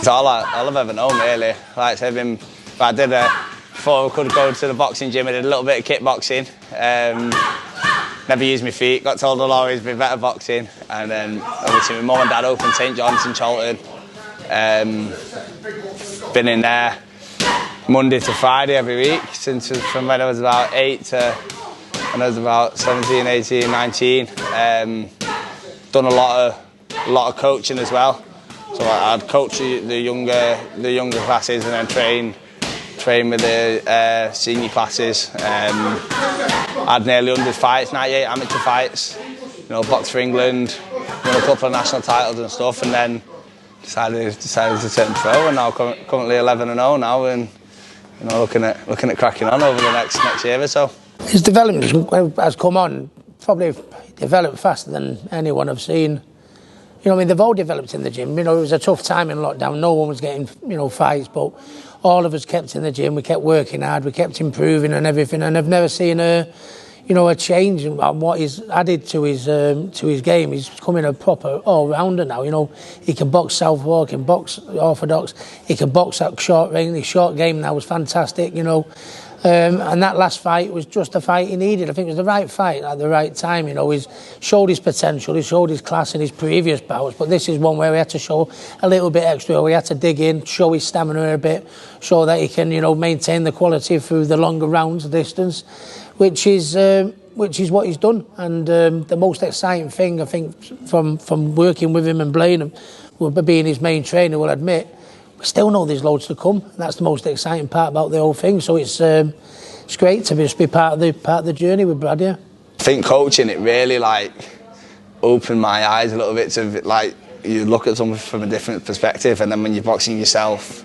It's all I've ever known, really. Like I said, before I could go to the boxing gym, I did a little bit of kickboxing. Never used my feet. Got told I'll always be better boxing. And then obviously my mum and dad opened St John's in Cholton. Been in there Monday to Friday every week from when I was about 8 to when I was about 17, 18, 19. Done a lot of coaching as well. So I'd coach the younger classes and then train with the senior classes. Had nearly 100 fights, 98 amateur fights. Boxed for England, won a couple of national titles and stuff, and then decided to turn pro. And now currently 11-0 now, and looking at cracking on over the next year or so. His development has come on, probably developed faster than anyone I've seen. They've all developed in the gym. It was a tough time in lockdown. No one was getting, fights, but all of us kept in the gym. We kept working hard. We kept improving and everything. And I've never seen a change in what he's added to his game. He's becoming a proper all-rounder now. He can box southpaw, he can box orthodox, he can box at short range. His short game now was fantastic. And that last fight was just the fight he needed. I think it was the right fight at the right time. He's showed his potential, he showed his class in his previous bouts, but this is one where we had to show a little bit extra. We had to dig in, show his stamina a bit, show that he can, maintain the quality through the longer rounds, distance, which is what he's done. And the most exciting thing, I think, from working with him and playing him, being his main trainer, will admit, we still know there's loads to come. That's the most exciting part about the whole thing. So it's great to just be part of the journey with Brad. Yeah. I think coaching it really opened my eyes a little bit to you look at something from a different perspective, and then when you're boxing yourself,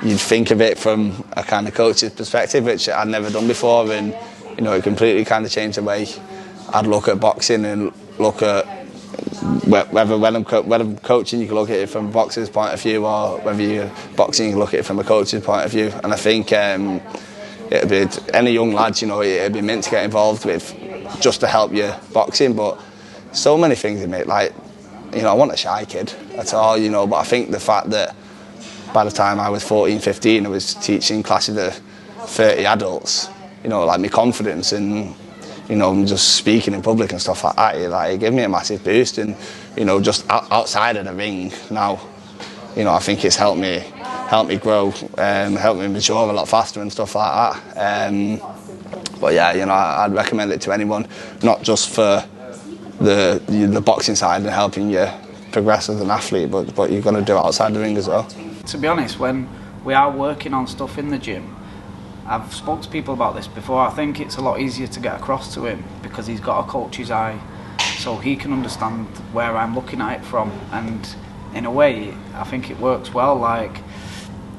you'd think of it from a kind of coach's perspective, which I'd never done before, and it completely kind of changed the way I'd look at boxing and look at. Whether when I'm coaching, you can look at it from a boxer's point of view, or whether you're boxing, you can look at it from a coach's point of view. And I think it'd be any young lads, it'd be meant to get involved with just to help you boxing. But so many things in it, I wasn't a shy kid at all, But I think the fact that by the time I was 14, 15, I was teaching classes of 30 adults, my confidence and. Just speaking in public and stuff like that, it gave me a massive boost. And, just outside of the ring now, I think it's helped me grow, helped me mature a lot faster and stuff like that. But yeah, I'd recommend it to anyone, not just for the boxing side and helping you progress as an athlete, but you've got to do it outside the ring as well. To be honest, when we are working on stuff in the gym, I've spoke to people about this before. I think it's a lot easier to get across to him because he's got a coach's eye, so he can understand where I'm looking at it from. And in a way, I think it works well. Like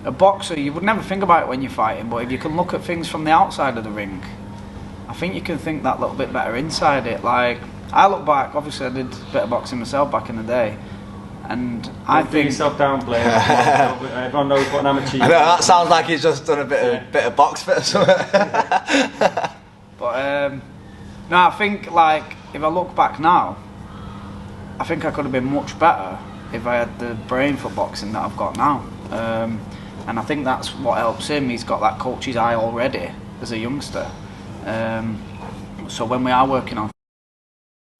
a boxer, you would never think about it when you're fighting, but if you can look at things from the outside of the ring, I think you can think that little bit better inside it. Like I look back, obviously I did a bit of boxing myself back in the day. And I think yourself down, Blair. Everyone knows what an amateur. I know, that sounds like he's just done a bit of box fit or something. But no, I think if I look back now, I think I could have been much better if I had the brain for boxing that I've got now. And I think that's what helps him. He's got that coach's eye already as a youngster. So when we are working on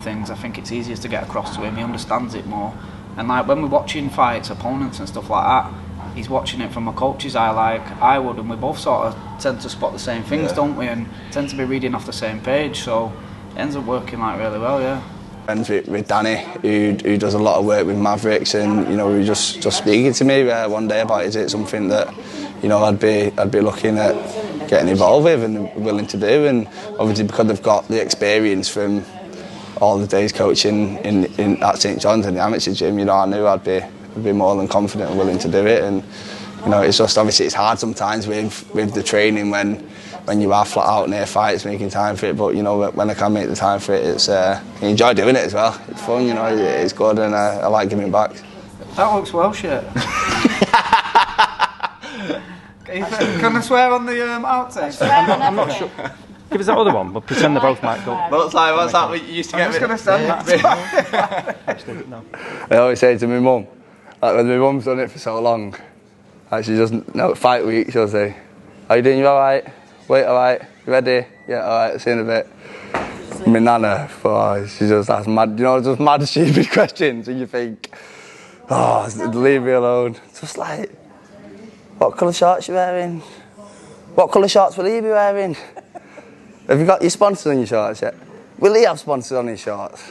things, I think it's easier to get across to him. He understands it more. And when we're watching fights, opponents and stuff like that, he's watching it from a coach's eye like I would, and we both sort of tend to spot the same things, don't we? And tend to be reading off the same page, so it ends up working really well, yeah. Friends with Danny, who does a lot of work with Mavericks, and he was just speaking to me one day about is it something that I'd be looking at getting involved with and willing to do, and obviously because they've got the experience from all the days coaching at St John's in the amateur gym, I knew I'd be more than confident and willing to do it. And it's just obviously it's hard sometimes with the training when you are flat out near fights making time for it. But when I can make the time for it, it's I enjoy doing it as well. It's fun, it's good, and I like giving back. That looks well, shit. Can I swear on the outtakes? I'm not sure. Give us that other one, but pretend they both might go. What's that we used to get? I'm just going to stand Actually, no. I always say to my mum, when my mum's done it for so long, Like she doesn't know, fight week, she'll say, how you doing, you alright? Wait, alright? You ready? Yeah, alright, see you in a bit. My nana, she just asks mad, just mad stupid questions, and you think, oh, leave me alone. Just like, what colour shorts you wearing? What colour shorts will he be wearing? Have you got your sponsors on your shorts yet? Will he have sponsors on his shorts?